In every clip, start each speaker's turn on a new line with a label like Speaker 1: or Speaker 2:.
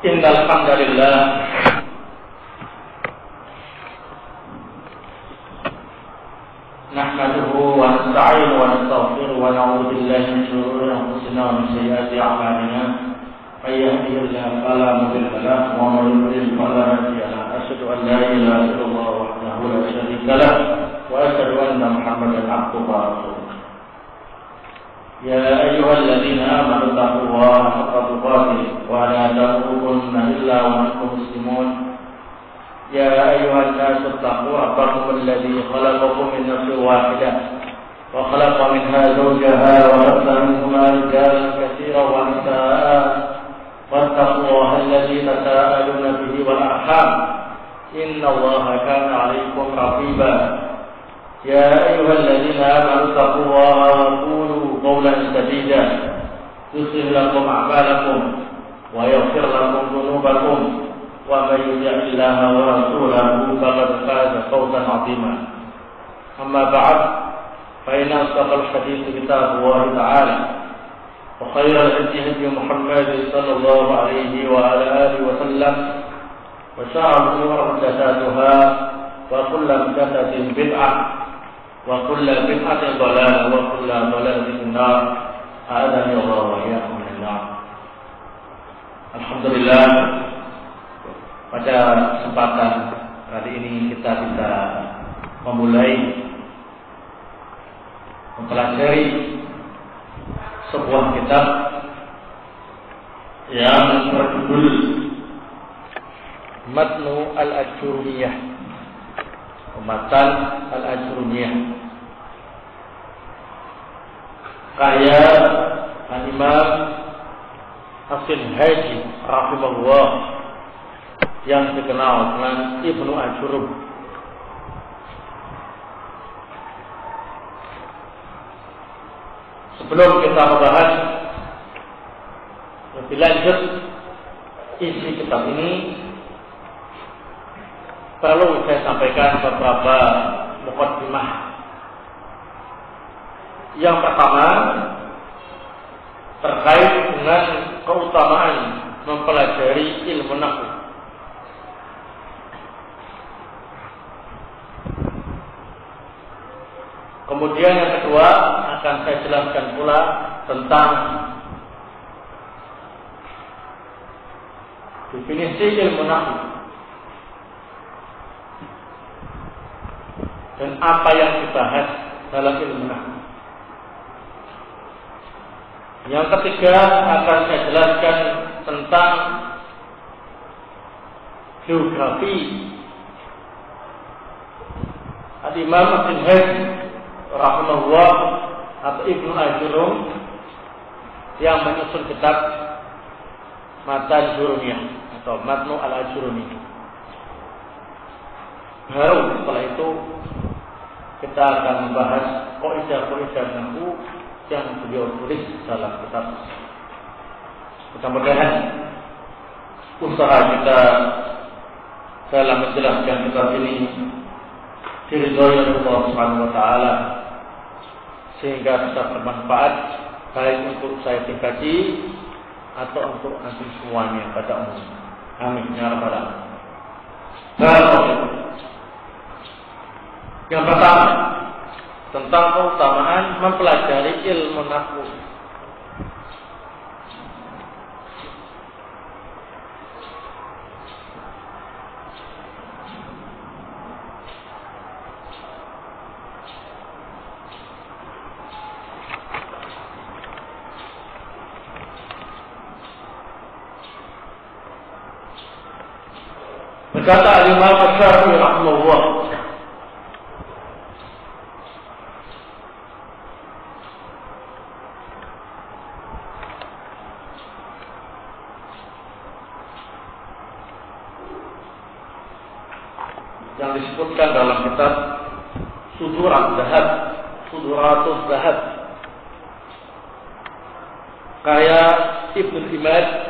Speaker 1: إن الحمد لله نحمده ونستعينه ونستغفره ونعوذ بالله من شرور أنفسنا ومن سيئات أعمالنا من يهده الله فلا مضل له ومن يضلل فلا هادي له أشهد أن لا إله إلا الله وحده لا شريك له وأشهد أن محمدا عبده ورسوله يا أيها الذين آمنوا اتقوا الله حق تقاته ولا تموتن إلا وأنتم مسلمون يا أيها الناس اتقوا ربكم الذي خلقكم من نفس واحدة وخلق منها زوجها وبث منهما رجالا كثيرا ونساء واتقوا الله الذي تساءلون به والأرحام إن الله كان عليكم رقيبا يا أيها الذين آمنوا اتقوا الله وقولوا قولا سديدا يصلح لكم أعمالكم ويغفر لكم ذنوبكم ومن يطع الله ورسوله فقد فاز فوزا عظيما أما بعد فإن أصدق الحديث كتاب الله تعالى وخير الهدي هدي محمد صلى الله عليه وعلى آله وسلم وشر الأمور محدثاتها وكل محدثة بدعة وكل بدعة ضلالة وكل ضلالة في النار أعاذني الله وإياكم من النار. Alhamdulillah, pada kesempatan kali ini kita bisa memulai mempelajari sebuah kitab yang berjudul Matnu Al-Ajurumiyah, Matan Al-Ajurumiyah, karya Imam Hasan Haji rahimahullah yang dikenal dengan Ibnu Ajurum. Sebelum kita membahas lebih lanjut isi kitab ini, perlu saya sampaikan beberapa muqaddimah. Yang pertama terkait dengan keutamaan mempelajari ilmu nahwu. Kemudian yang kedua akan saya jelaskan pula tentang definisi ilmu nahwu dan apa yang dibahas dalam ilmu nahwu. Yang ketiga akan saya jelaskan tentang biografi Al-Imam Hasan Haji rahimahullah atau Ibnu Ajurum yang menyusun kitab Matan Jurumiyah atau Matnu Al-Ajurumiyah. Baru setelah itu kita akan membahas kaidah-kaidah nahwu yang beliau tulis dalam kitab. Mudah-mudahan usaha kita dalam menjelaskan kitab ini diridhoi Allah Subhanahu wa taala sehingga bisa bermanfaat baik untuk saya pribadi atau untuk nanti semuanya pada umumnya. Amin ya rabbal alamin. Yang pertama tentang keutamaan mempelajari ilmu nahwu. Berkata Al-Imam Syafi'i rahimahullah, yang disebutkan dalam kitab Suduratul Zahab karya Ibnu Imad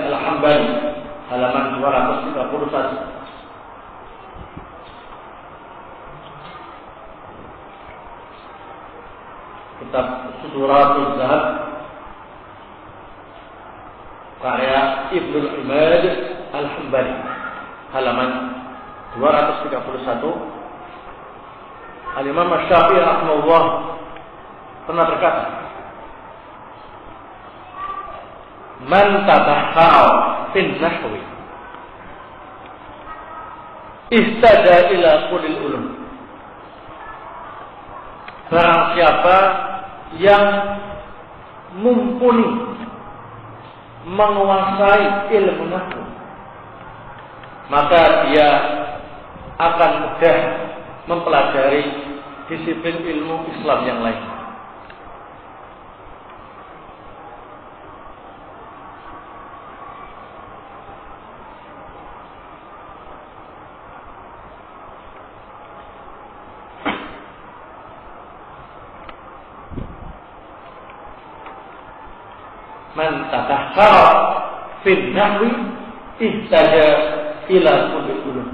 Speaker 1: Al-Hambali, halaman 231. Kitab Suduratul Zahab karya Ibnul Imad Al-Hambali, halaman 231. Al-Imam Asy-Syafi'i rahimahullah pernah berkata, "Man tabahhara fin nahwi ihtada ila kulil ulum." Barang siapa yang mumpuni menguasai ilmu nahwu, maka dia akan mudah mempelajari disiplin ilmu Islam yang lain. Man tatahhara fil nahwi ihtaja ila kulli ulum.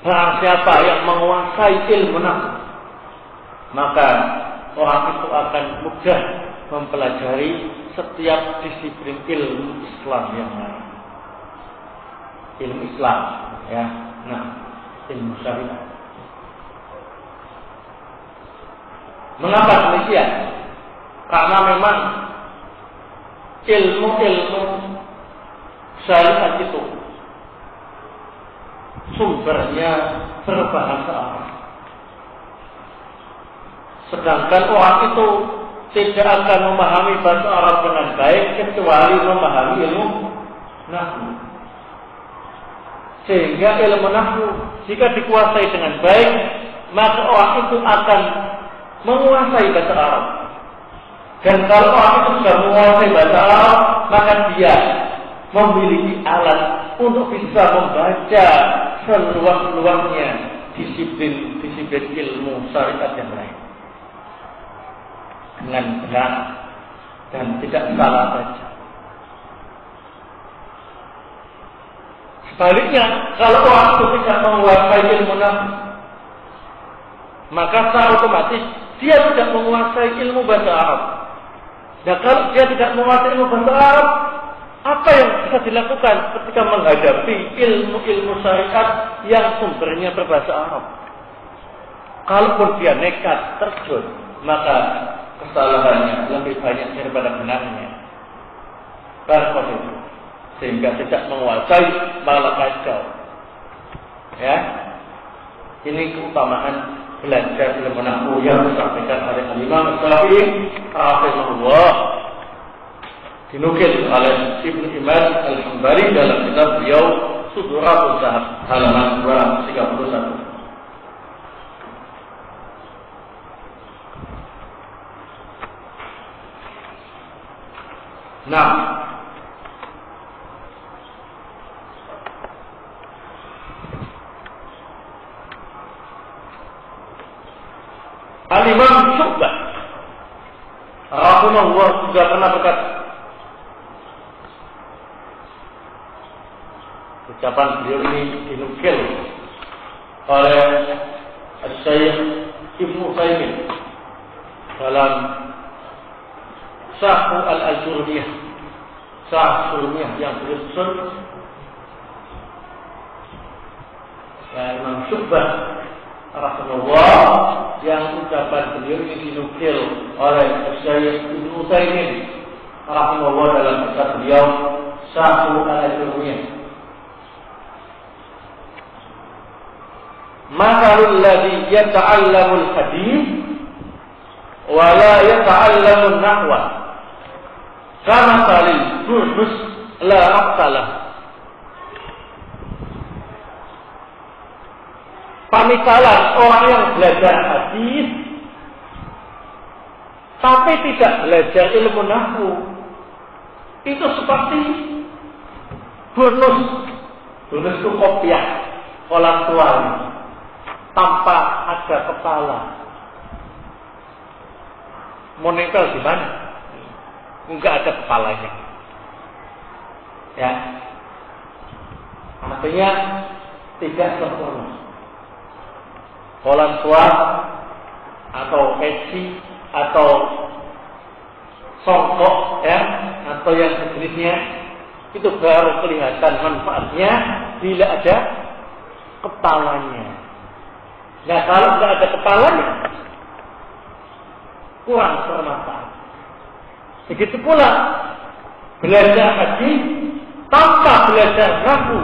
Speaker 1: Barang siapa yang menguasai ilmu nahwu, maka orang itu akan mudah mempelajari setiap disiplin ilmu Islam yang lain. Ilmu Islam, ya. Nah, ilmu syariat. Mengapa demikian? Karena memang ilmu-ilmu syariat itu sumbernya berbahasa Arab. Sedangkan orang itu tidak akan memahami bahasa Arab dengan baik kecuali memahami ilmu nahwu. Sehingga ilmu nahwu jika dikuasai dengan baik, maka orang itu akan menguasai bahasa Arab. Dan kalau orang itu sudah menguasai bahasa Arab, maka dia memiliki alat untuk bisa membaca seluas-luasnya disiplin ilmu syariat yang lain dengan benar dan tidak salah baca. Sebaliknya, kalau orang itu tidak menguasai ilmu nahwu, maka secara otomatis dia tidak menguasai ilmu bahasa Arab. Dan kalau dia tidak menguasai ilmu bahasa Arab, apa yang bisa dilakukan ketika menghadapi ilmu-ilmu syariat yang sumbernya berbahasa Arab? Kalaupun dia nekat terjun, maka kesalahannya lebih banyak daripada benarnya. Barakah itu. Sehingga tidak menguasai malah kacau. Ya, ini keutamaan belajar ilmu nahwu yang disampaikan oleh Imam Syafi'i rahimahullah, dinukil oleh Ibnu Imad Al-Hambali dalam kitab beliau Suduratul Zahab halaman 231. Nah, Al-Imam Syu'bah rahimahullah juga pernah berkata, ucapan beliau ini dinukil oleh Syekh Ibnu Utsaimin dalam Syarh Al-Jurmiyah, Syarh Jurmiyah yang disusun Imam Syu'bah rahimahullah, yang ucapan beliau ini dinukil oleh Syekh Ibnu Utsaimin rahimahullah dalam kitab beliau Syarh Al-Jurmiyah. Mathalul ladzi yata'allamul hadits wa la yata'allamul nahwa kama talil burus la aqsalah. Pamisalan orang yang belajar hadis tapi tidak belajar ilmu nahwu itu seperti burnus itu kopiah kolam tuali tanpa ada kepala. Mau nempel di mana? Enggak ada kepalanya. Ya, artinya tidak sempurna. Kolam tua atau peci atau songkok, ya, atau yang sejenisnya Itu baru kelihatan manfaatnya bila ada kepalanya. Nah, kalau tidak ada kepalanya, kurang bermanfaat. Begitu pula belajar haji tanpa belajar nahwu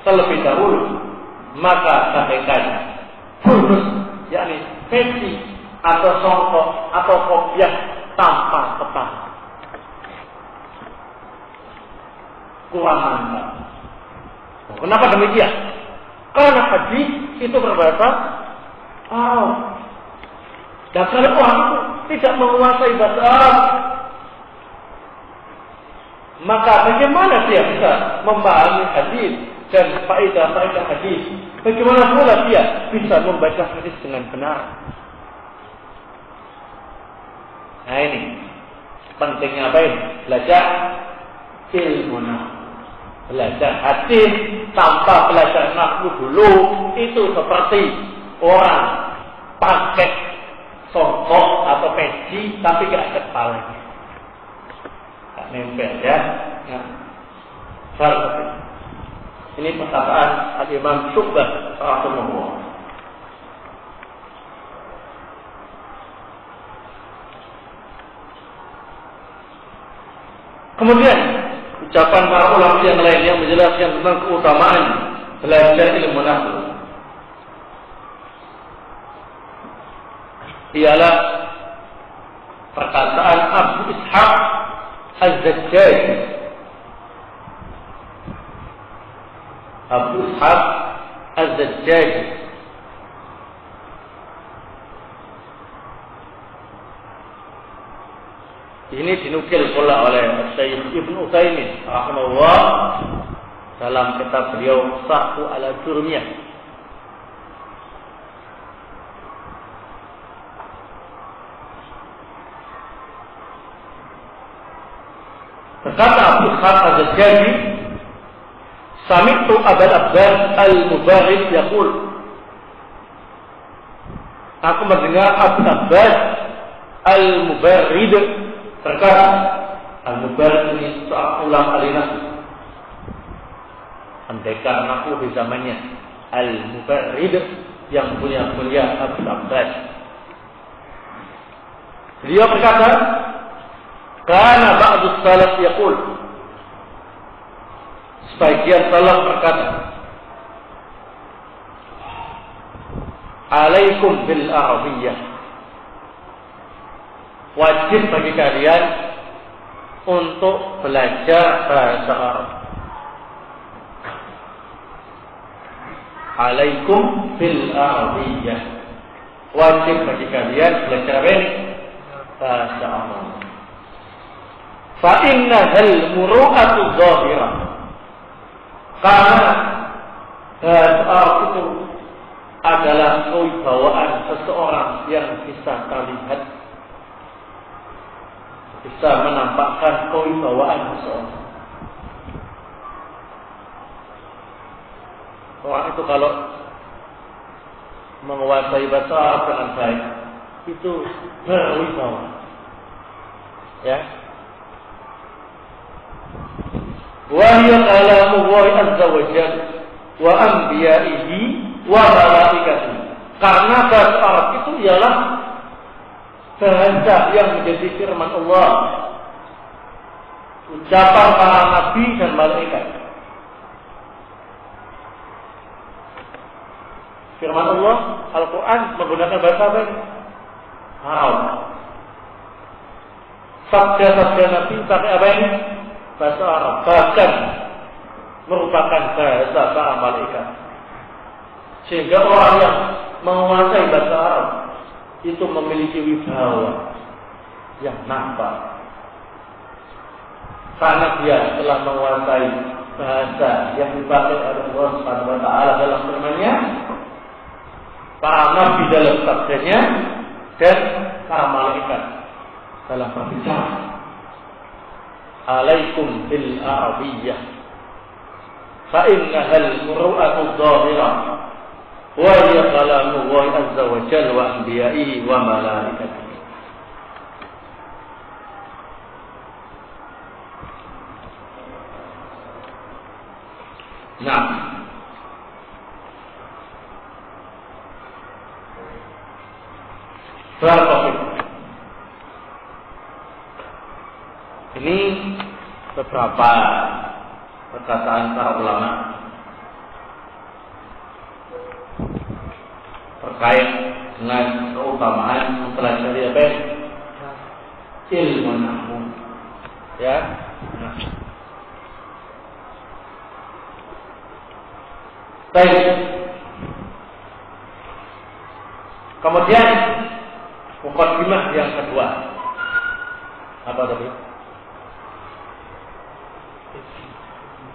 Speaker 1: terlebih dahulu, maka bagaikan bonus, yakni peci atau songkok atau kopiah tanpa kepala. Kurang mantap. Kenapa demikian? Karena haji itu berbahasa Arab. Dan kalau orang itu tidak menguasai bahasa Arab, maka bagaimana dia bisa memahami hadis dan faedah-faedah hadis? Bagaimana pula dia bisa membaca hadis dengan benar? Nah ini pentingnya apa ini? Belajar ilmu nahwu. Belajar hadis tanpa belajar nahwu dulu itu seperti orang pakai songkok atau peci tapi tidak ada kepalanya. Tak nempel ya. Ini perkataan Al-Imam Syu'bah rahimahullah. Kemudian ucapan para ulama yang lain yang menjelaskan tentang keutamaan belajar ilmu nahwu ialah perkataan Abu Ishaq Az-Zajjaj. Abu Ishaq Az-Zajjaj ini dinukil pula oleh Syekh Ibnu Utsaimin rahimahullah dalam kitab beliau Sahhu al-Jurmiyah. Berkata Abu Ishaq Az-Zajjaj, sami'tu Abul Abbas Al-Mubarak yaqul, aku mendengar Abu Abbas Al-Mubarid berkata. Al-Mubarak ini seorang ulama al-nahwu, pendekar nahwu di zamannya. Al-Mubarid yang punya kuliah Abu Abbas. Beliau berkata, kana ba'du salaf yaqul, sebagian salaf berkata, alaikum bil arabiyyah, wajib bagi kalian untuk belajar bahasa Arab. Alaikum bil arabiyyah, wajib bagi kalian belajar bahasa Arab. Fa innahal muru'atu dhahirah, karena bahasa Arab itu adalah kewibawaan seseorang yang bisa terlihat, bisa menampakkan kewibawaan seseorang. Orang itu kalau menguasai bahasa Arab dengan baik, itu berwibawa. Ya. Wa hiya kalamullahi azza wa jalla wa anbiya'ihi wa malaikatihi. Karena bahasa Arab itu ialah bahasa yang menjadi firman Allah, ucapan para nabi dan malaikat. Firman Allah, Al-Quran menggunakan bahasa apa? Arab. Sabda-sabda nabi pakai apa ini? Bahasa Arab. Bahkan merupakan bahasa para malaikat. Sehingga orang yang menguasai bahasa Arab itu memiliki wibawa yang nampak, karena dia telah menguasai bahasa yang dipakai oleh Allah Subhanahu wa taala dalam firman-Nya, para nabi dalam sabdanya, dan para malaikat dalam berbicara. Alaikum bil arabiyyah fa innahal muru'atu dhahirah wa hiya kalamullahi azza wa jalla wa anbiya'ihi wa malaikatihi. Nah, soal topik ini beberapa perkataan para ulama terkait dengan keutamaan mempelajari apa? Ilmu nahwu. Ya. Nah. Baik. Kemudian mukadimah yang kedua. Apa tadi?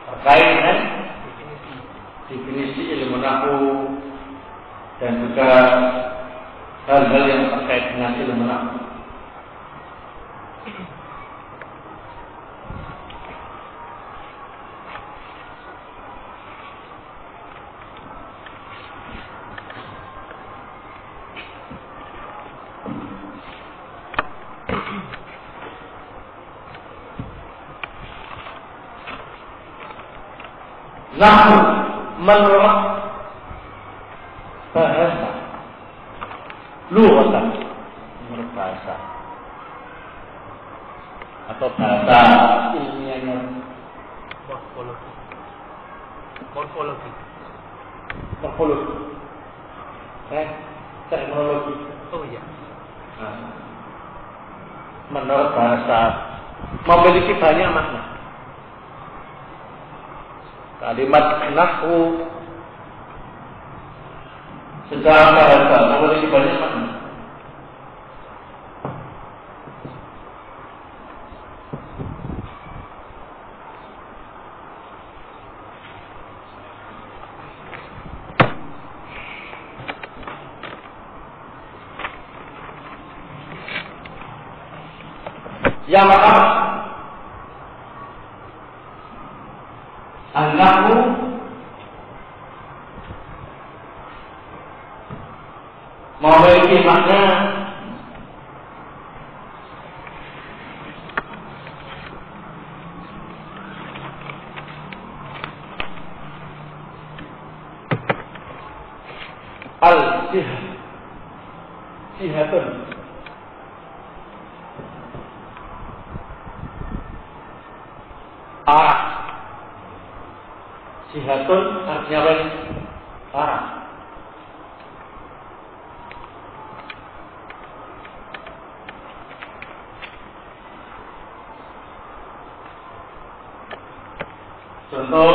Speaker 1: Terkait dengan definisi ilmu nahwu dan juga hal-hal yang terkait dengan ilmu nahwu. Nahwu menurut bahasa, lughatan menurut bahasa atau bahasa ilmiahnya morfologi, teknologi.
Speaker 2: Oh iya.
Speaker 1: Menurut bahasa memiliki banyak makna. Kalimat nahwu secara bahasa memiliki banyak makna. Yang pertama, an-nahwu memiliki makna al-jihah, jihatun, arah. Jihatun artinya apa? Arah. Contoh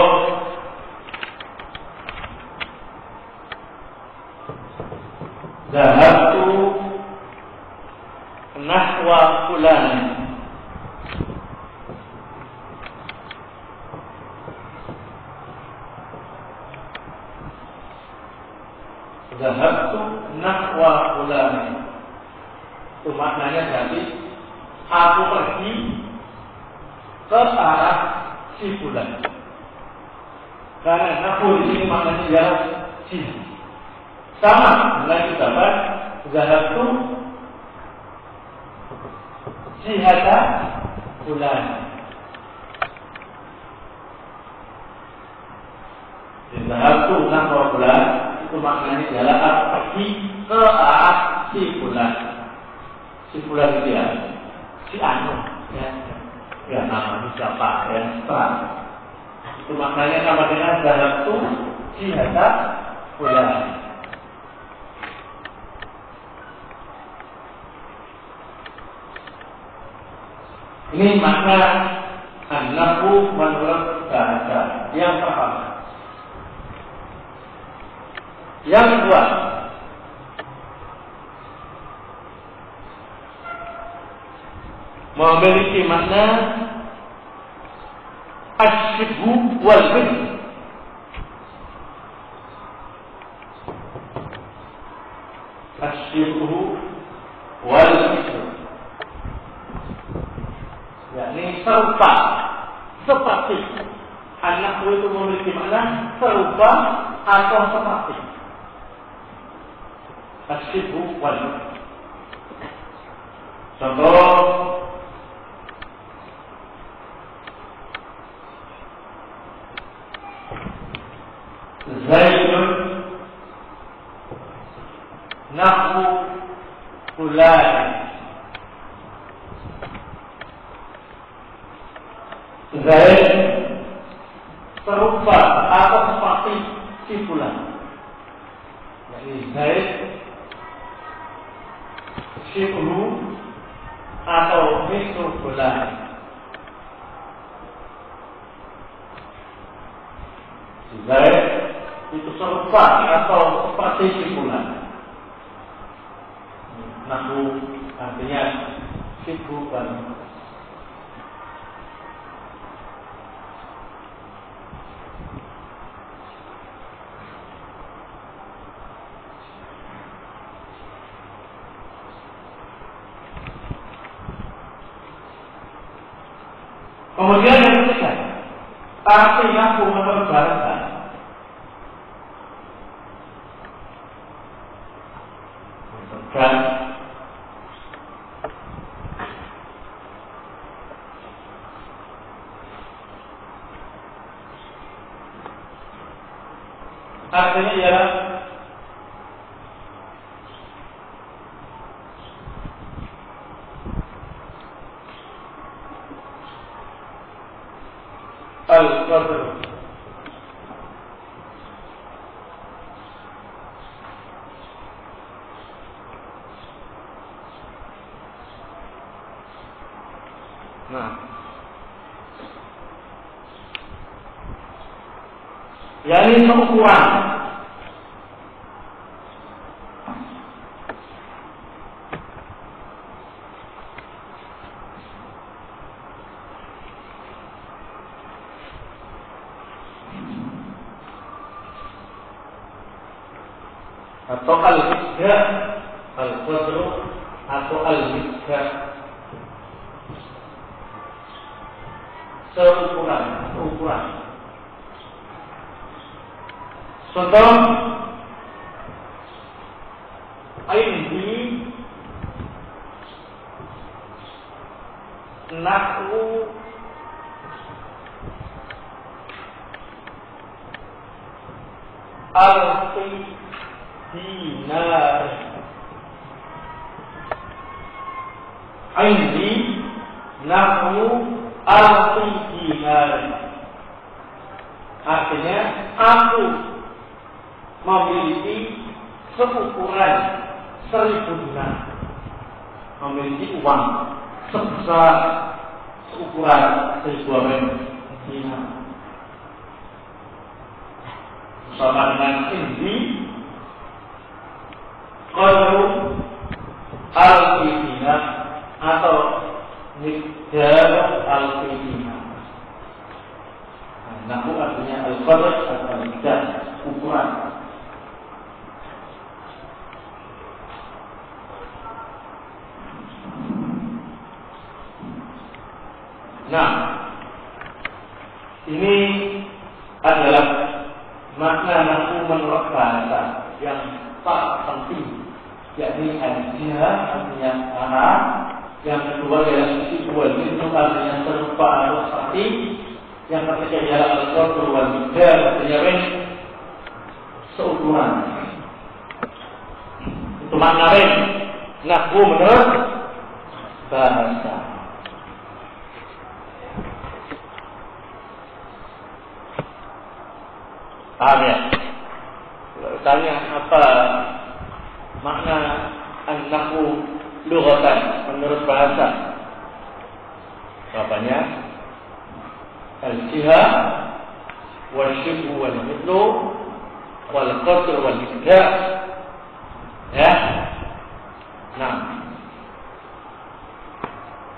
Speaker 1: zahabtu nahwa fulan. Zahabtu nahwa fulan. Itu maknanya berarti aku pergi ke arah si fulan. Karena nahwu di sini maknanya adalah jihad. Sama dengan ucapan zahabtu jihada fulan. Zahabtu nahwa fulan itu maknanya adalah aku pergi ke arah si fulan. Si fulan itu ya, si anu ya. Ya namanya siapa ya? Itu maknanya sama dengan zahabtu jihada fulan. Ini makna an-nahwu menurut bahasa yang pertama. Yang kedua, memiliki makna asyibhu wal bid'ah. Asyibhu wal bid'ah, yakni serupa, seperti. An-nahwu itu memiliki makna serupa atau seperti. Asyibhu wal bid'ah. Contoh Zaidun nahwu fulan. Zaid serupa atau seperti si fulan. Jadi Zaid syibhu atau mislu fulan. Zaid itu serupa atau seperti si fulan. Nahwu artinya syibhu dan kemudian yang ketiga, arti nahwu menurut bahasa. Dan artinya ialah al-qadr. Nah, yakni ukuran atau al-miqdar, al-qadr atau al-miqdar, ukuran. Contoh, ini nahwu alfi dinar. Ini nahwu alfi dinar. Artinya aku memiliki seukuran 1000 dinar. Memiliki uang sebesar seukuran 1000 dinar. Sama dengan ini qadru alfi dinar atau miqdar alfi dinar. Nahwu artinya al-qadr atau al-miqdar, ukuran. Nah, ini adalah makna nahwu menurut bahasa yang tak penting, yakni al-jihad artinya arah. Yang kedua ialah sisi wal itu artinya serupa atau seperti. Yang ketiga ialah al-qadr wal miqdar artinya seukuran. Itu makna nahwu menurut bahasa. Paham ya? Tanya apa makna an-nahwu lughatan menurut bahasa? Jawabannya al-jihad wal syibhu wal mithlu wal qadr wal miqdar. Ya. Nah,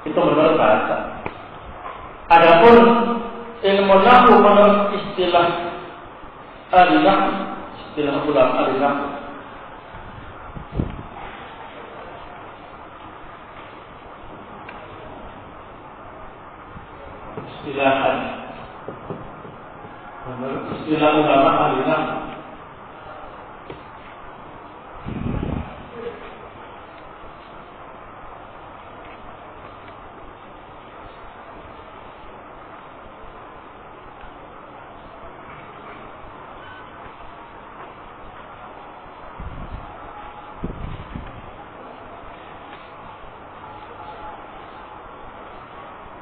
Speaker 1: itu menurut bahasa. Adapun ilmu nahwu menurut istilah al-nahwu, istilah ulama al-nahwu, menurut istilah ulama al-nahwu,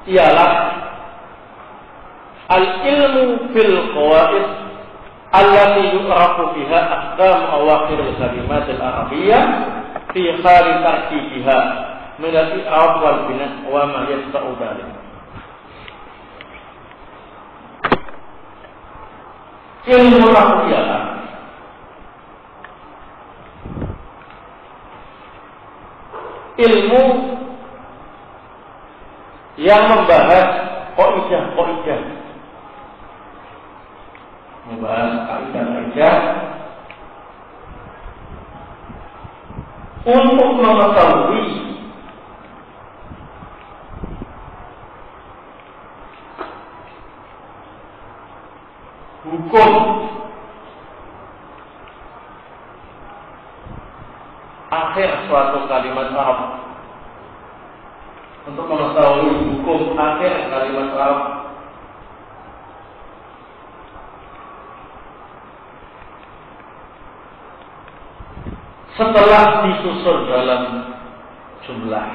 Speaker 1: ialah al-ilmu fil qawaid allati yu'rafu biha ahkam awakhir al-kalimat al-arabiyyah fi hal tarkibiha min al-i'rab wal bina' wa ma yasba'u dhalik. Ilmu nahwu ialah ilmu yang membahas kaidah-kaidah, membahas kaidah-kaidah untuk mengetahui hukum akhir suatu kalimat Arab, untuk mengetahui hukum akhir kalimat Arab setelah disusun dalam jumlah.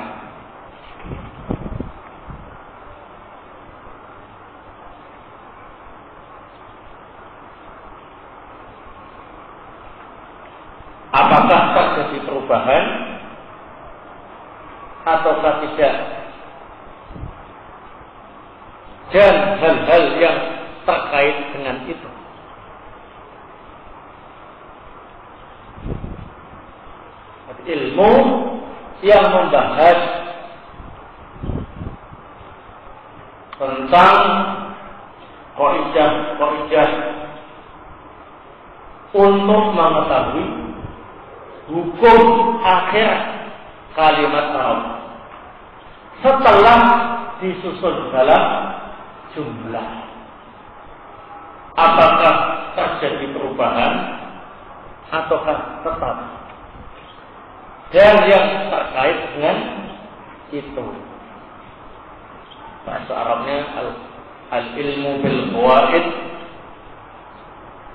Speaker 1: Apakah terjadi perubahan ataukah tidak, dan hal-hal yang terkait dengan itu. Ilmu yang membahas tentang kaidah-kaidah untuk mengetahui hukum akhir kalimat Arab setelah disusun dalam jumlah. Apakah terjadi perubahan ataukah tetap, dan yang terkait dengan itu. Bahasa Arabnya al-ilmu bil qawaid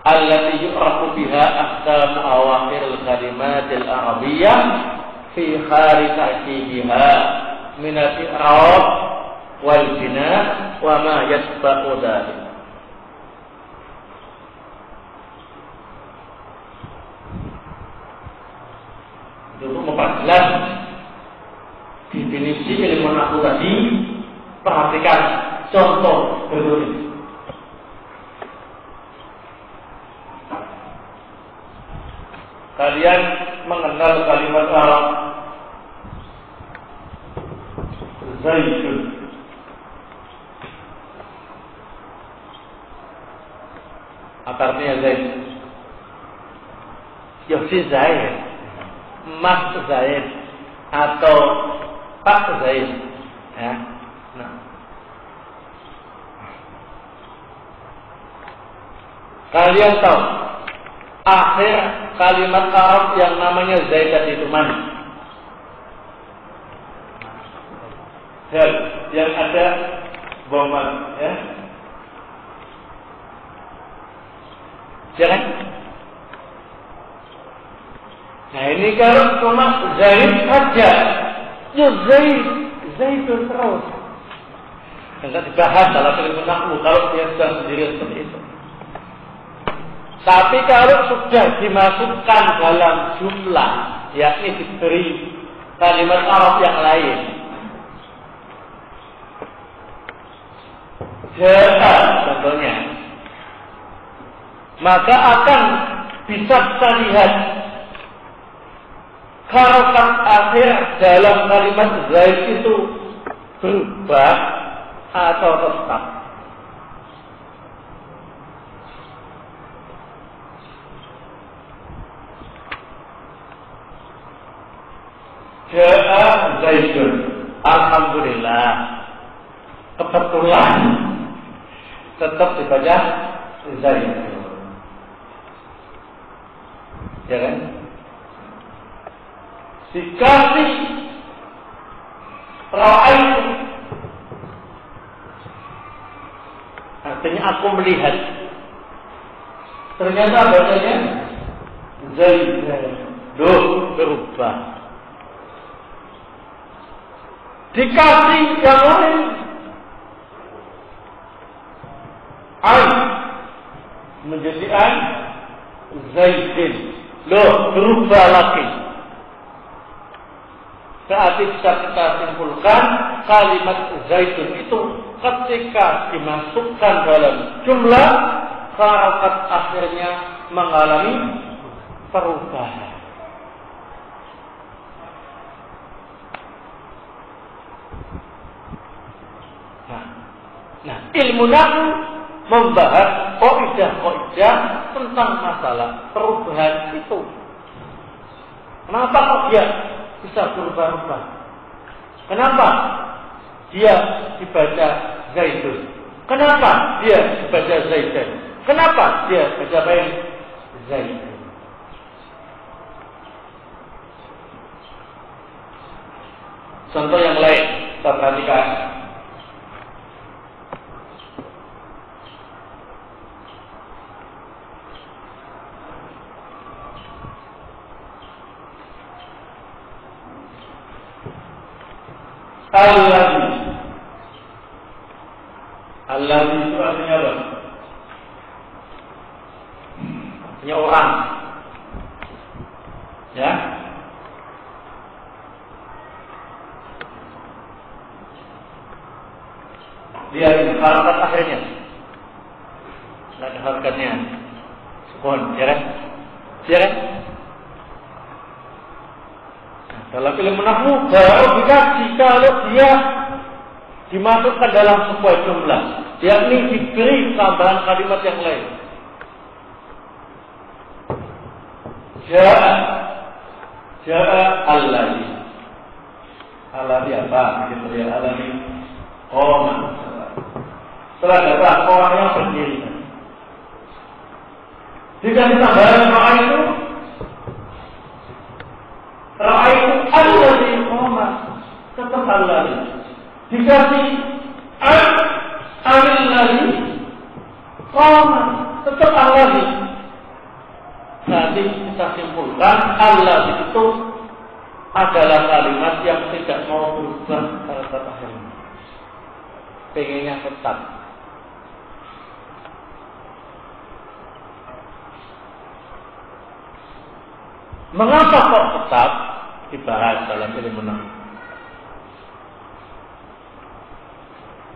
Speaker 1: allati yu'rafu biha ahkam awakhir al-kalimat al-arabiyyah fi hal ta'kibiha min al-i'rab wal bina' wa ma yasbaqu dzalik. Untuk memperjelas definisi ilmu nahwu tadi, perhatikan contoh berikut ini. Kalian mengenal kalimat Arab Zaidun. Apa artinya Zaid? Yosi Zaid, Mas Zaid, atau Pak Zaid, ya. Nah, kalian tahu akhir kalimat Arab yang namanya Zaidat itu mana? Dan yang ada boman, ya. Jangan. Nah, ini kalau cuma Zaid saja, ya Zaidun terus. Enggak dibahas dalam ilmu nahwu kalau dia sudah sendiri seperti itu. Tapi kalau sudah dimasukkan dalam jumlah, yakni diberi kalimat Arab yang lain, jahatan contohnya, maka akan bisa kita lihat harokat akhir dalam kalimat Zaid itu berubah atau tetap. Ja'a Zaidun, alhamdulillah, kebetulan tetap dibaca Zaid, ya kan? Dikasih ra'aitu, artinya aku melihat, ternyata bacanya Zaid, berubah. Dikasih yang lain, Ain menjadi an Zaidin. Loh, berubah lagi. Saat bisa kita simpulkan kalimat Zaidun itu ketika dimasukkan dalam jumlah, harokat akhirnya mengalami perubahan. Nah, ilmu nahwu membahas kaidah-kaidah tentang masalah perubahan itu. Kenapa kok dia bisa berubah-ubah? Kenapa dia dibaca Zaidun? Kenapa dia dibaca Zaidan? Kenapa dia baca apa yang Zaidun? Contoh yang lain kita perhatikan. Allazi itu artinya apa? Artinya orang. Ya. Lihat harakat akhirnya. Tidak ada harakatnya. Sukun, ya kan? Ya kan? Dalam ilmu nahwu baru dikaji kalau dia dimasukkan dalam sebuah jumlah, yakni diberi tambahan kalimat yang lain. Ja'a allazi. Allazi apa? Kita lihat allazi. Qoma. Setelah datang orangnya berdiri. Jika ditambahkan doa itu, ra'aitu allazi qoma, tetap allazi. Dikasih allazi qoma, tetap allazi. Nanti kita simpulkan allazi itu adalah kalimat yang tidak mau berubah kata akhirnya. Pengennya tetap. Mengapa kok tetap dibahas dalam ilmu nahwu?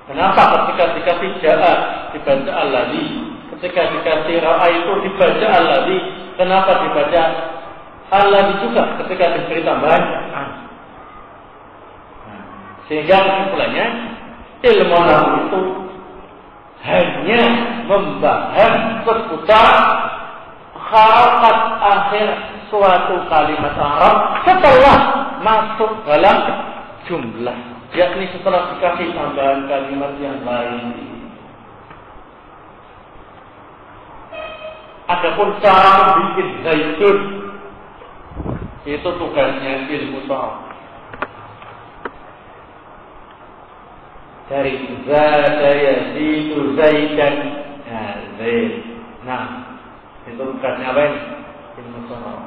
Speaker 1: Kenapa ketika dikasih ja'a dibaca allazi, ketika dikasih ra'a itu dibaca allazi, kenapa dibaca allazi juga ketika diberi tambahan an? Sehingga kesimpulannya ilmu nahwu itu hanya membahas seputar harakat akhir suatu kalimat Arab setelah masuk dalam jumlah, yakni setelah dikasih tambahan kalimat yang lain. Adapun cara bikin Zaidun itu tugasnya ilmu sharaf. Dari zada yazidu zaidan. Nah, itu tugasnya apa ini? Ilmu sharaf.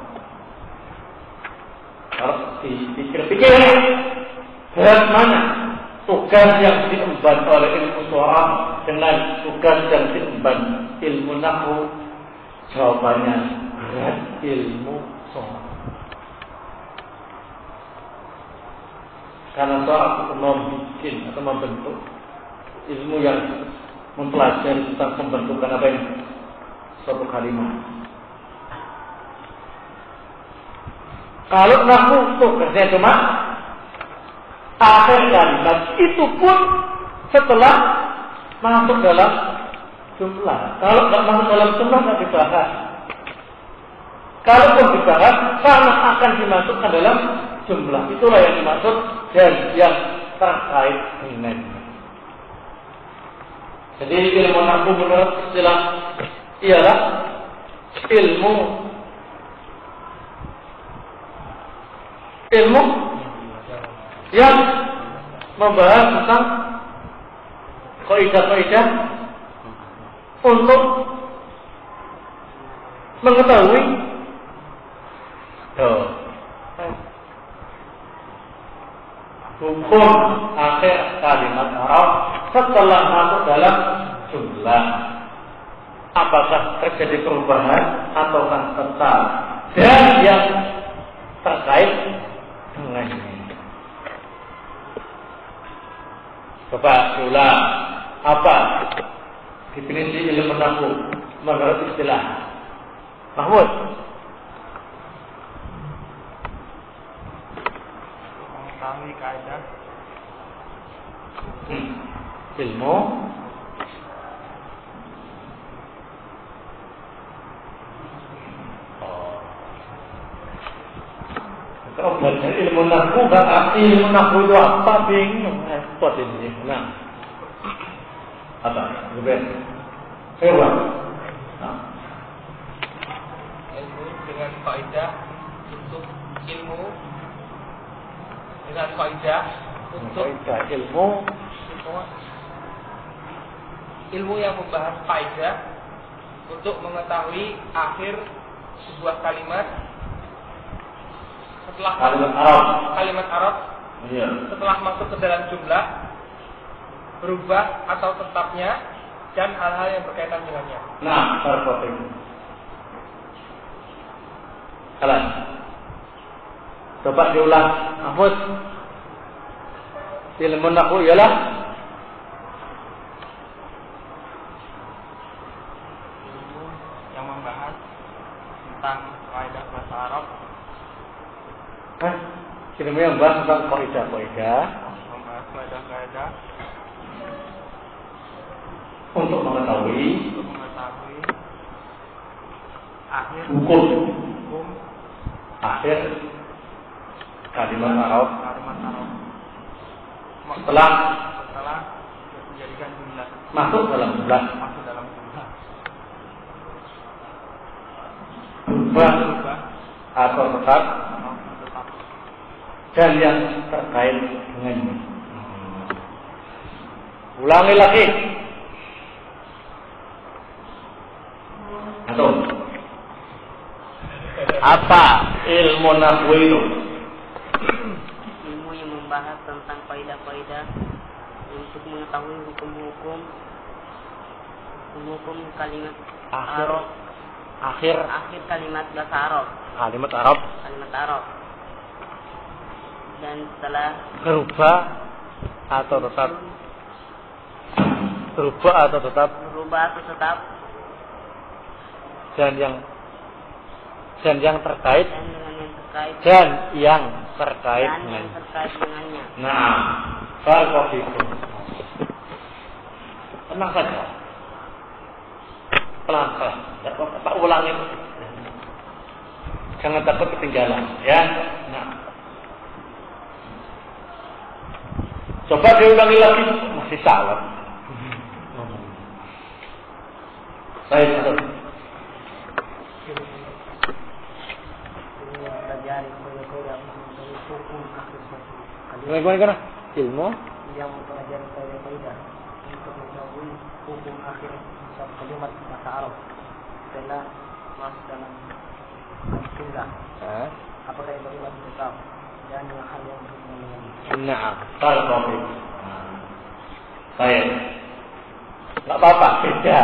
Speaker 1: Harus dipikir-pikir bagaimana tugas yang diemban oleh ilmu sharaf dengan tugas yang diemban ilmu nahwu. Jawabannya berat ilmu sharaf. Karena sharaf itu membuat atau membentuk ilmu yang mempelajari tentang pembentukan apa ini? Suatu kalimat. Kalau nahwu tugasnya cuma akhir kalimat, itu pun setelah masuk dalam jumlah. Kalau tidak masuk dalam jumlah tidak dibahas. Kalaupun dibahas, karena akan dimasukkan dalam jumlah. Itulah yang dimaksud dan yang terkait dengan. Jadi ilmu nahwu menurut istilah ialah ilmu yang membahas tentang kaidah-kaidah untuk mengetahui hukum akhir kalimat Arab setelah masuk dalam jumlah. apakah terjadi perubahan ataukah tetap, dan yang terkait dengannya. Coba diulang, apa definisi ilmu nahwu menurut istilah Mahmud?
Speaker 2: Mengetahui kaidah
Speaker 1: ilmu kalau belajar ilmu nahwu nggak arti ilmu nahwu itu apa, bingung, repot ini. Nah, apa? Lebih hewan.
Speaker 2: ilmu dengan kaidah untuk ilmu dengan kaidah untuk ilmu yang membahas kaidah untuk mengetahui akhir sebuah kalimat setelah kalimat Arab
Speaker 1: iya.
Speaker 2: Setelah masuk ke dalam jumlah, berubah atau tetapnya, dan hal-hal yang berkaitan dengannya.
Speaker 1: Nah, perfect. Kalian coba diulang, Mahmud. Ilmu nahwu ialah
Speaker 2: ilmu yang membahas tentang kaidah bahasa Arab.
Speaker 1: Ilmu yang membahas tentang kaidah-kaidah,
Speaker 2: Membahas kaidah-kaidah
Speaker 1: untuk mengetahui
Speaker 2: akhir
Speaker 1: hukum akhir kalimat Arab setelah
Speaker 2: menjadikan jumlah
Speaker 1: masuk dalam jumlah, berubah atau tetap, dan yang terkait dengannya. Ulangi lagi. Atau apa ilmu nahwu itu?
Speaker 3: Ilmu yang membahas tentang kaidah-kaidah untuk mengetahui hukum-hukum kalimat Arab, akhir kalimat bahasa Arab.
Speaker 1: Kalimat Arab.
Speaker 3: Dan setelah
Speaker 1: Berubah atau tetap. Dan yang terkait. Dan yang terkait dengannya. Nah, kalau itu tenang saja, pelan-pelan. Pak ulangi, jangan takut ketinggalan, ya. Nah, coba diulangi lagi, masih salah. Baik, betul. Bagaimana? Ilmu
Speaker 3: yang mempelajari kaidah untuk mengetahui hukum akhir kalimat bahasa Arab setelah masuk dalam jumlah. Apakah itu kalimat tetap dan hal yang berhubungan.
Speaker 1: Nah, kalau topik. Baik. Enggak apa-apa, beda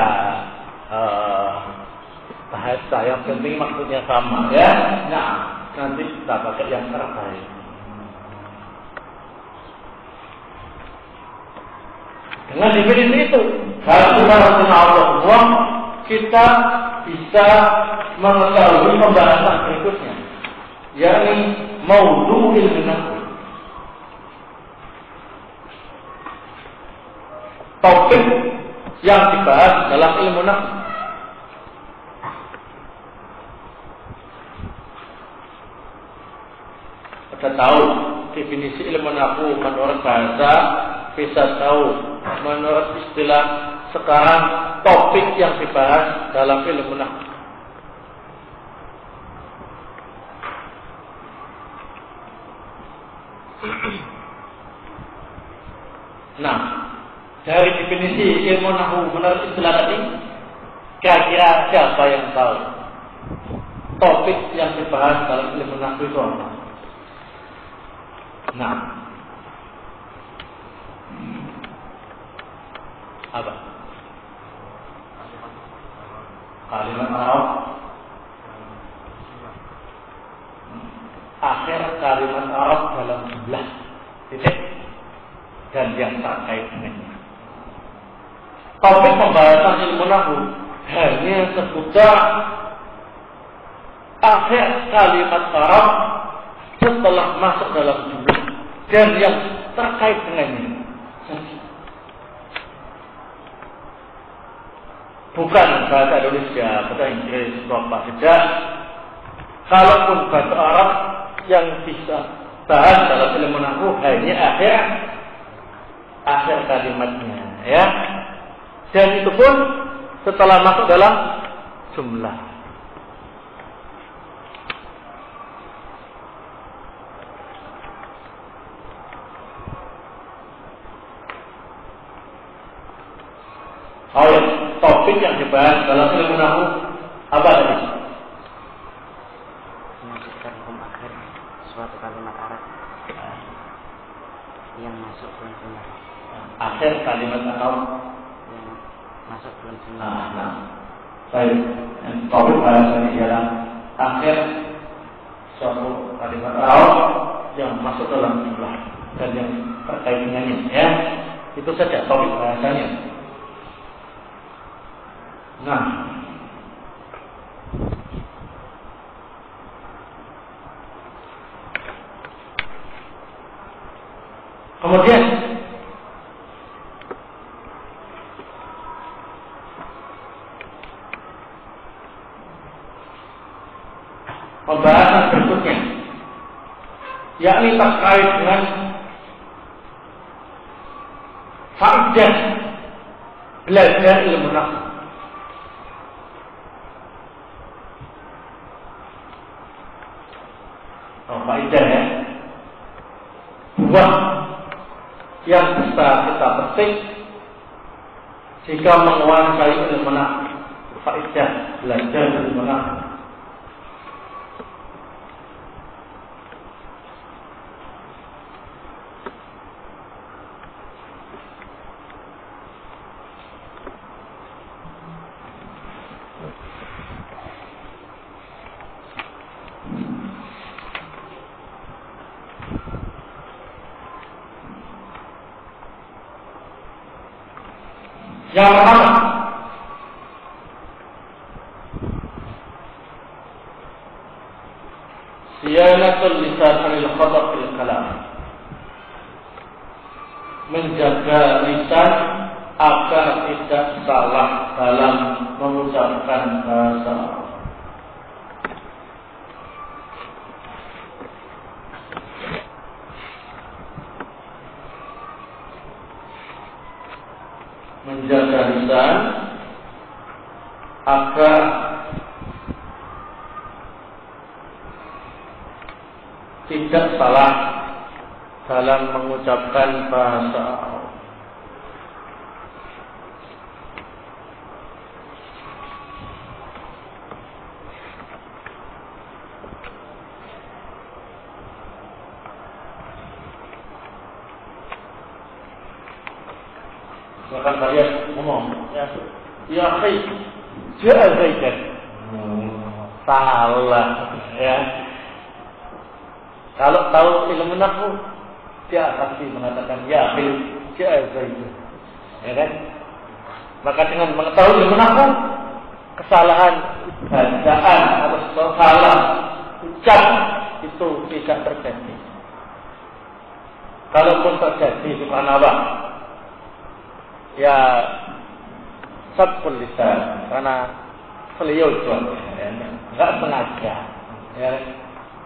Speaker 1: bahasa, yang penting maksudnya sama, ya. Nah, nanti kita pakai yang terbaik. Dengan definisi itu, kalau Allah, kita bisa mengetahui pembahasan berikutnya, yakni maudhu ilmu nahwu. Topik yang dibahas dalam ilmu nahwu. Kita tahu definisi ilmu nahwu menurut bahasa, bisa tahu menurut istilah sekarang topik yang dibahas dalam ilmu nahwu. Nah, dari definisi ilmu nahwu menurut istilah tadi, kira-kira siapa yang tahu topik yang dibahas dalam ilmu nahwu itu apa? Nah, apa? kalimat Arab akhir kalimat Arab dalam jumlah titik dan yang terkait dengannya. Topik pembahasan ilmu nahwu hanya seputar akhir kalimat Arab setelah masuk dalam jumlah dan yang terkait dengannya. Bukan bahasa Indonesia, bahasa Inggris, apa tidak. Kalaupun bahasa Arab yang bisa bahas dalam ilmu nahwu hanya akhir kalimatnya, ya. Dan itu pun setelah masuk dalam jumlah. Topik yang dibahas dalam ilmu nahwu apa tadi?
Speaker 3: Menyebutkan hukum akhir suatu kalimat Arab yang masuk bulan jumlah.
Speaker 1: Akhir kalimat Arab
Speaker 3: yang masuk bulan jumlah.
Speaker 1: Baik. Topik bahasan ialah akhir suatu kalimat Arab yang masuk dalam jumlah dan yang terkait dengannya. Ya, itu saja topik bahasanya. Nah, kemudian pembahasan berikutnya, yakni terkait dengan faedah belajar ilmu nahwu. Faedah ya, buah yang bisa kita petik jika menguasai ilmu nahwu. Faedah belajar ilmu nahwu. Yang pertama, siyanatul lisan anil khata' fil kalam. Menjaga lisan agar tidak salah dalam mengucapkan bahasa Arab. Menjaga lisan agar tidak salah dalam mengucapkan bahasa Arab. Bahkan kalian ngomong, ya akhi, ja'a Zaidan. Salah, ya. Kalau tahu ilmu nahwu, dia pasti mengatakan ya akhi, ja'a Zaidan. Ya kan? Maka dengan mengetahui ilmu nahwu, kesalahan bacaan atau salah ucap itu tidak terjadi. Kalaupun terjadi, subhanallah, ya sabqul lisan, karena beliau juga enggak sengaja, ya,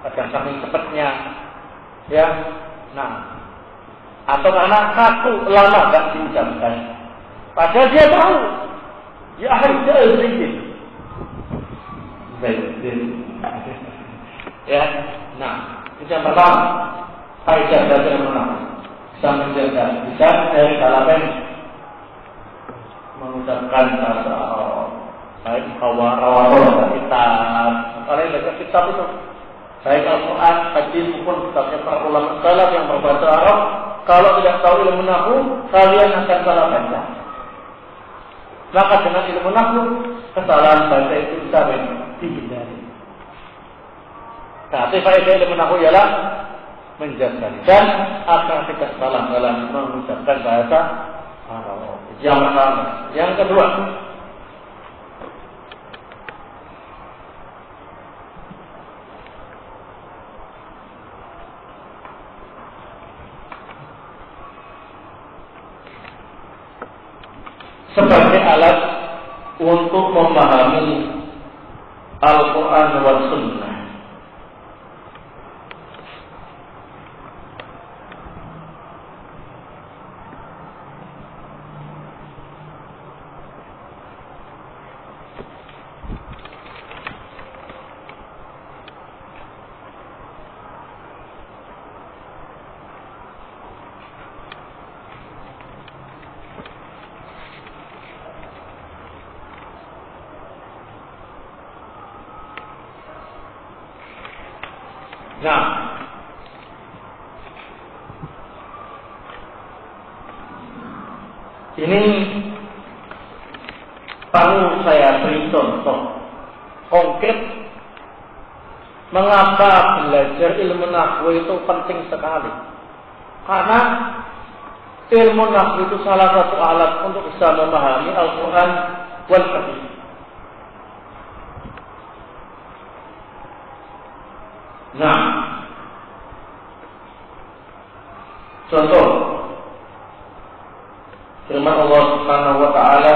Speaker 1: kadang saking cepatnya, ya, nah, atau karena kaku lama enggak diucapkan, padahal dia tahu, ya harus sedikit, ya, nah, itu yang pertama, faedah belajar menang, bisa menjaga bisa dari kalangan mengucapkan bahasa Arab, baik rawatul kitab, kalau baca kitab itu baik Al-Quran, hadis maupun kitabnya para ulama salaf yang berbahasa Arab, kalau tidak tahu ilmu nahwu, kalian akan salah baca. Maka dengan ilmu nahwu kesalahan baca itu bisa dihindari. Tapi faedah ilmu nahwu ialah menjelaskan dan akan tidak salah dalam mengucapkan bahasa Arab. Yang pertama. Yang kedua, sebagai alat untuk memahami Al-Quran dan Sunnah. Nah, ini perlu saya beri contoh konkret mengapa belajar ilmu nahwu itu penting sekali. Karena ilmu nahwu itu salah satu alat untuk bisa memahami Al-Quran wal Hadis. Nah, contoh firman Allah Subhanahu wa taala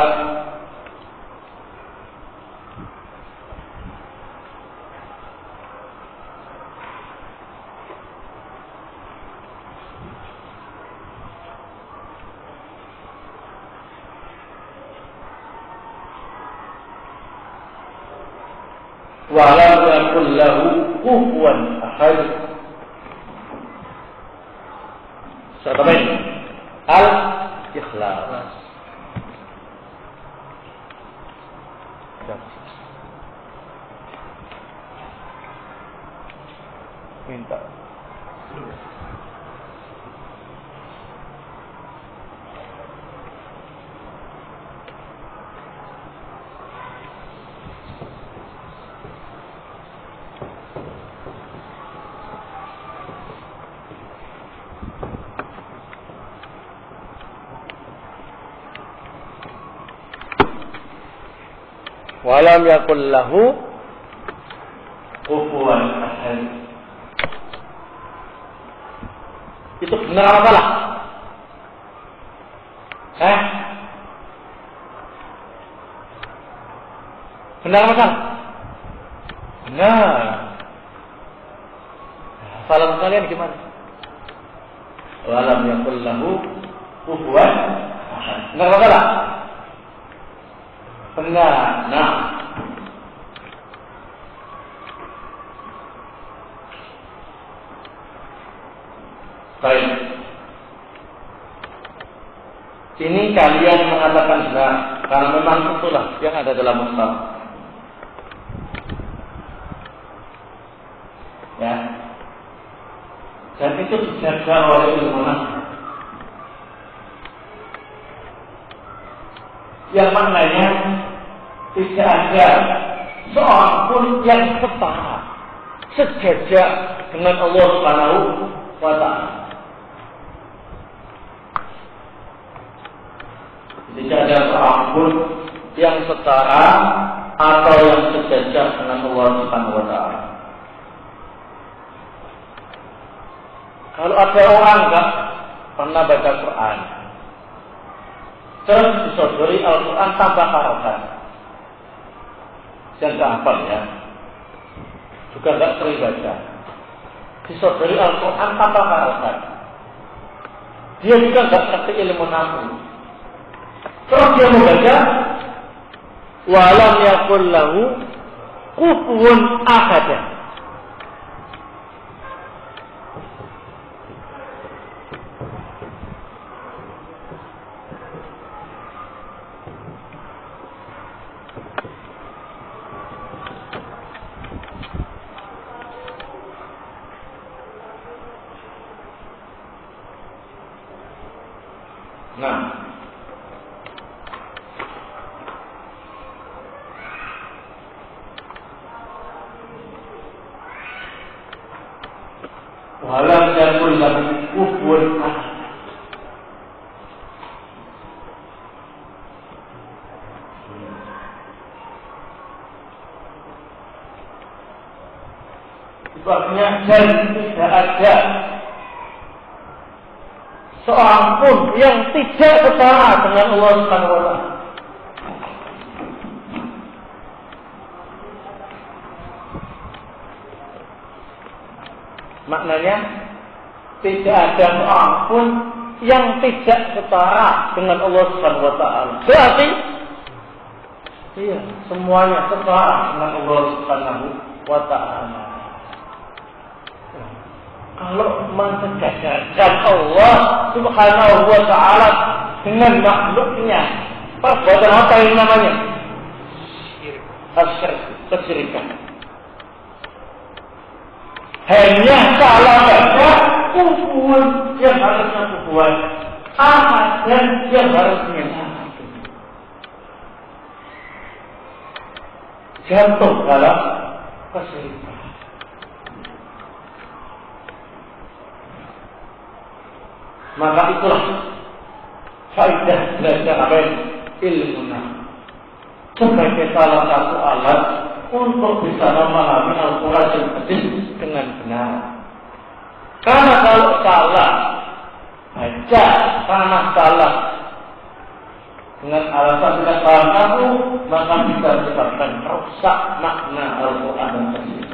Speaker 1: wa lam yakul lahu kufuwan ahad. Siapa ini? Al-Ikhlas. Minta. Walam yakul lahu kufuwan ahad. Itu benar apa salah? Benar apa salah? Benar. Salah kalian gimana? Walam yakul lahu kufuwan ahad. Benar apa salah? Benar. Nah, baik. Ini kalian mengatakan benar karena memang itulah yang ada dalam mushaf. Ya. Dan itu dijaga oleh ilmu nahwu. Yang maknanya tidak ada seorang pun yang setara sejajar dengan Allah Subhanahu wa taala. Tidak ada seorang pun yang setara atau yang sejajar dengan Allah Subhanahu wa taala. Kalau ada orang enggak pernah baca Quran, terus disodori Al-Quran tanpa harokat, yang tak hafal ya, juga tidak sering baca, disodori Al-Quran tanpa harokat, dia juga tidak ngerti ilmu nahwu, terus dia membaca walam yakul lahu kufuwan ahad. walam yakul lahu kufuwan ahad. Sebabnya dan tidak ada seorang pun yang tidak setara dengan Allah Subhanahu wa taala. Maknanya tidak ada seorang pun yang tidak setara dengan Allah Subhanahu wa taala. Berarti iya, semuanya setara dengan Allah Subhanahu wa taala. Kalau mensejajarkan Allah Subhanahu wa taala dengan makhluknya, perbuatan apa yang namanya? Syirik. Kesyirikan. Hanya salah baca kufuwan yang harusnya kufuwan, ahad dan yang harusnya ahad. Jatuh dalam kesyirikan. Maka itulah faedah belajar ilmu sebagai salah satu alat untuk bisa memahami Al-Quran dan Hadis dengan benar. Karena kalau salah baca, karena salah dengan alasan tidak paham kamu, maka bisa menyebabkan rusak makna Al-Quran dan Hadis.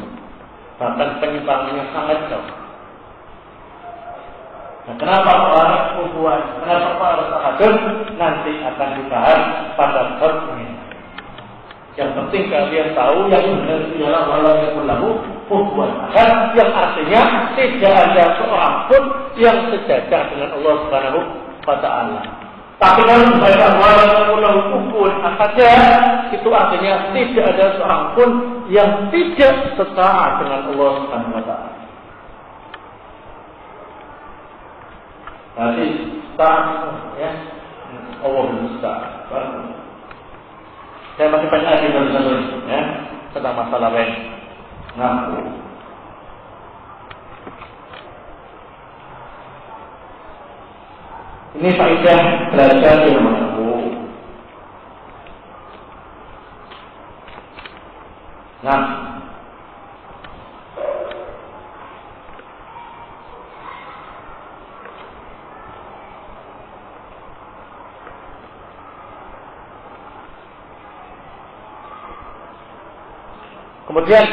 Speaker 1: Bahkan penyimpangannya sangat jauh. Nah, kenapa orang kufuwan? Kenapa harus ahadun? Nanti akan dibahas pada pertemuan. Yang penting kalian tahu yang benar ialah walau yakul lahu kufuwan ahad, yang artinya tidak ada seorang pun yang sejajar dengan Allah Subhanahu wa taala. Tapi kalau membaca walau yakul lahu kufuwan ahad, itu artinya tidak ada seorang pun yang tidak setara dengan Allah Subhanahu wa taala. Jadi tak ya Allah musta'an. Saya masih banyak lagi dulu ya tentang masalah lain. Nah, ini faedah belajar ilmu nahwu. Nah, kemudian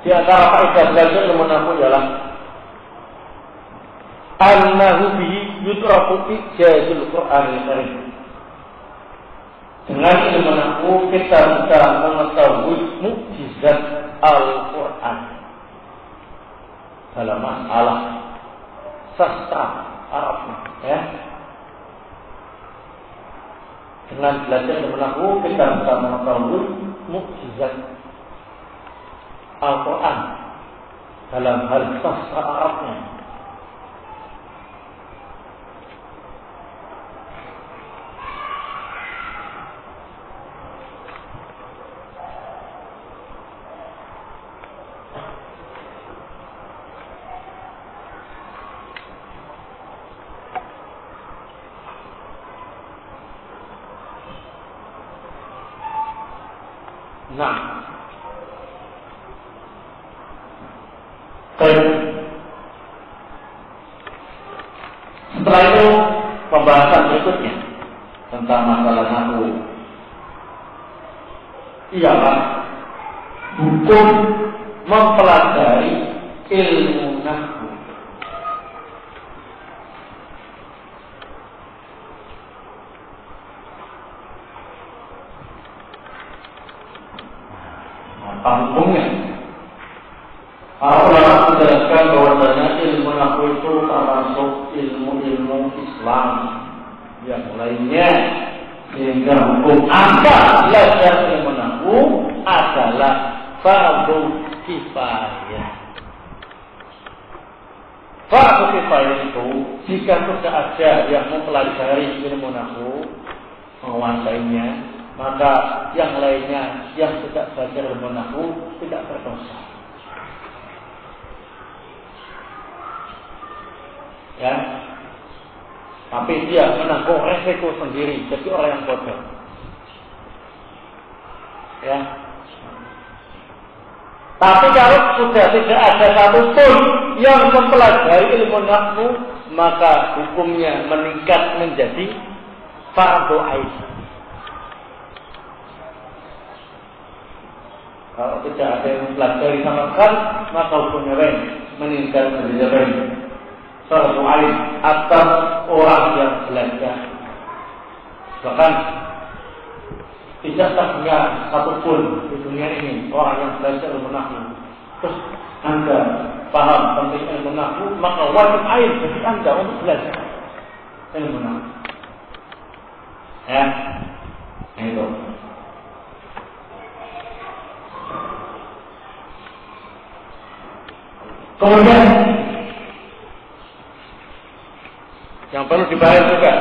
Speaker 1: di antara faedah belajar ilmu nahwu ialah annahu bihi yudraku ijazul Qur'anil Karim. Dengan ilmu nahwu kita bisa mengetahui mukjizat Al-Qur'an dalam masalah sastra Arabnya, ya. Dengan belajar ilmu nahwu kita bisa mengetahui mukjizat Al-Quran dalam hal sastra Arabnya. Nah, setelah itu pembahasan berikutnya tentang masalah nahwu ialah hukum mempelajari ilmu nahwu. Apa hukumnya? Para ulama menjelaskan bahwasanya ilmu nahwu itu termasuk ilmu-ilmu Islam yang lainnya, sehingga hukum anda belajar ilmu nahwu adalah fardu kifayah. Fardu kifayah itu jika sudah ada yang mempelajari ilmu nahwu, menguasainya, maka yang lainnya yang tidak belajar ilmu nahwu tidak berdosa. Ya, tapi dia menanggung resiko sendiri, jadi orang yang bodoh. Ya. Tapi kalau sudah tidak ada satupun yang mempelajari ilmu nahwu, maka hukumnya meningkat menjadi fardhu ain. Kalau tidak ada yang mempelajari sama sekali, maka hukumnya meningkat menjadi fardhu ain atas orang yang belajar. Bahkan tidak punya satupun di dunia ini orang yang belajar ilmu nahwu. Terus Anda paham penting ilmu nahwu, maka wajib ain bagi Anda untuk belajar ilmu nahwu. Ya, itu. Kemudian yang perlu dibahas juga,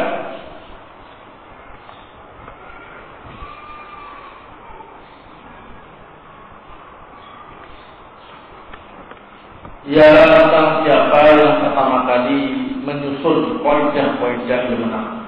Speaker 1: ya tentang siapa yang pertama kali menyusun kaidah-kaidah ilmu nahwu.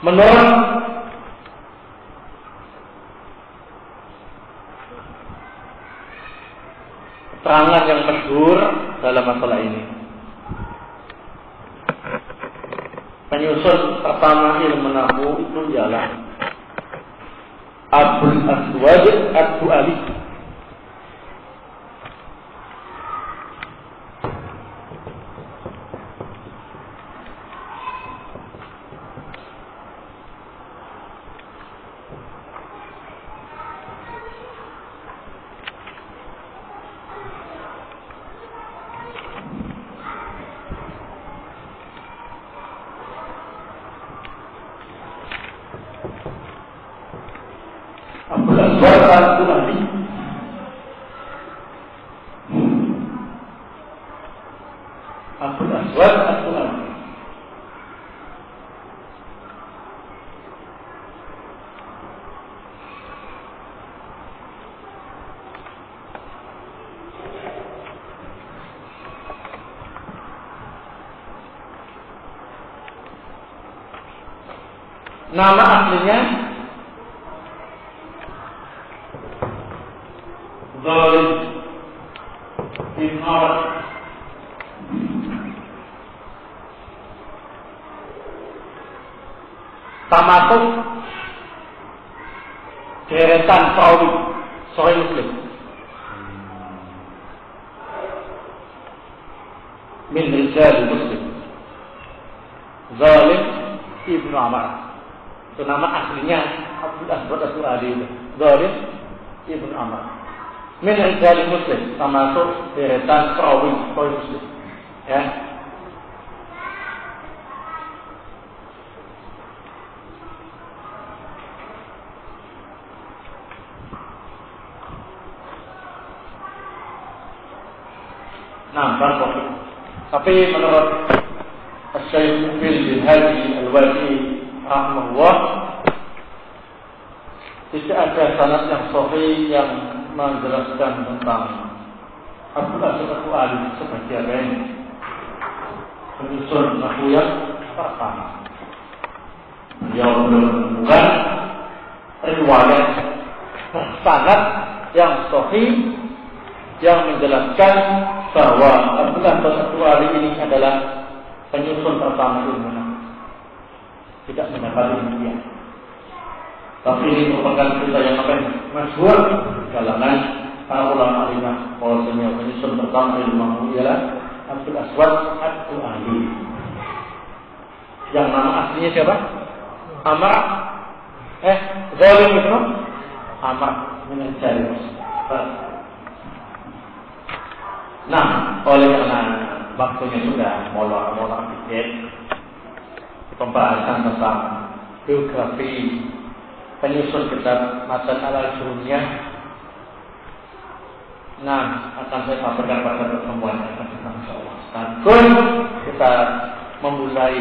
Speaker 1: Menurut keterangan yang masyhur dalam masalah ini, penyusun pertama ilmu nahwu itu ialah Abul Aswad ad-Du'ali. Abul Aswad ad-Du'ali. Nama aslinya Zalim bin Amr. Termasuk deretan perawi Sahih Muslim. Min rijal Muslim. Zalim ibnu Amr. Itu nama aslinya Abdul Aswad ad-Du'ali. Zalim ibnu Amr. Min rijal Muslim, termasuk deretan perawi Sahih Muslim. Ya. Tapi menurut Syekh Mubil bin Hadi Al-Wadi rahimahullah, tidak ada sanad yang sahih yang menjelaskan tentang Abdul Aswad ad-Du'ali sebagai apa ini penyusun nahwu yang pertama. Dia belum menemukan riwayat sanad yang sahih yang menjelaskan bahwa Abdul Aswad ad-Du'ali ini adalah penyusun pertama ilmu nahwu. Tidak mendapati demikian. Tapi ini merupakan cerita yang masyhur kalangan para ulama alimah bahwasanya penyusun pertama ilmu nahwu ialah Abdul Aswad ad-Du'ali. Yang nama aslinya siapa? Amr. Zalim ibnu Amr bin Jarir. Nah, oleh karena waktunya sudah molor sedikit, pembahasan tentang biografi penyusun kitab Matan al-Jurumiyah. Nah, akan saya sampaikan pada pertemuan yang akan datang, insyaallah. Dan kita memulai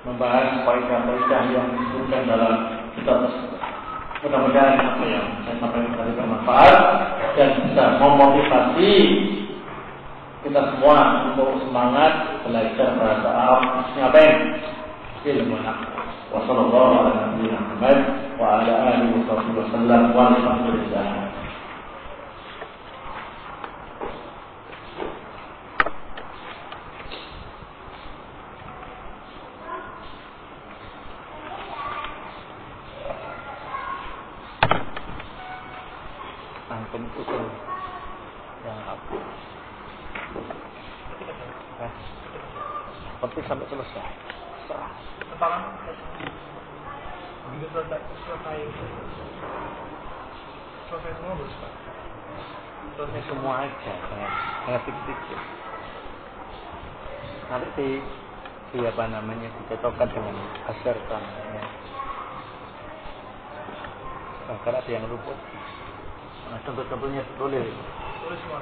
Speaker 1: membahas poin-poin yang disebutkan dalam kitab tersebut. Mudah-mudahan apa yang saya sampaikan tadi bermanfaat dan bisa memotivasi kita semua untuk semangat belajar bahasa Arab khususnya ilmu nahwu. Wassallallahu ala nabiyyina Muhammad wa ala alihi wasallam walhamdulillah. Antum usul yang apa? Penting sampai selesai.
Speaker 2: Kepala begitu selesai semua harus Pak.
Speaker 1: Selesai semua aja, jangan sedikit-sedikit. Nanti apa namanya dicocokkan dengan hasilkan. Ya. Karena ada yang luput. Nah, contoh-contohnya tulis
Speaker 2: semua.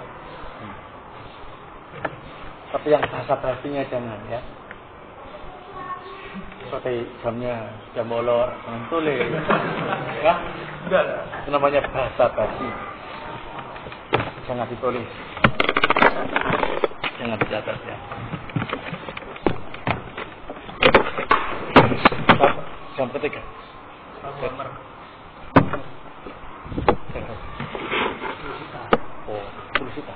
Speaker 1: Tapi yang bahasa basinya jangan ya. Seperti jam molor, jangan tulis. Ya?
Speaker 2: Enggak.
Speaker 1: Itu namanya bahasa basi. Jangan ditulis. Jangan dicatat ya. Jam ketiga. Oh, tulisita.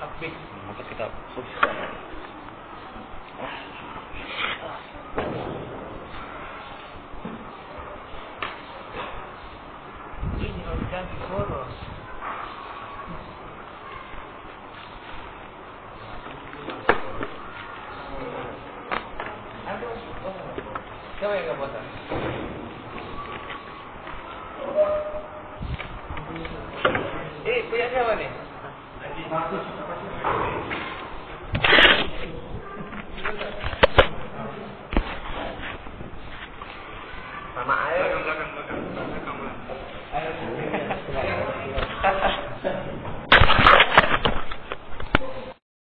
Speaker 2: Takbik.
Speaker 1: Maka kita tulis.
Speaker 2: Ini harus ganti poros. Siapa yang nggak bosan? Punya siapa nih? Sama air. Belakang.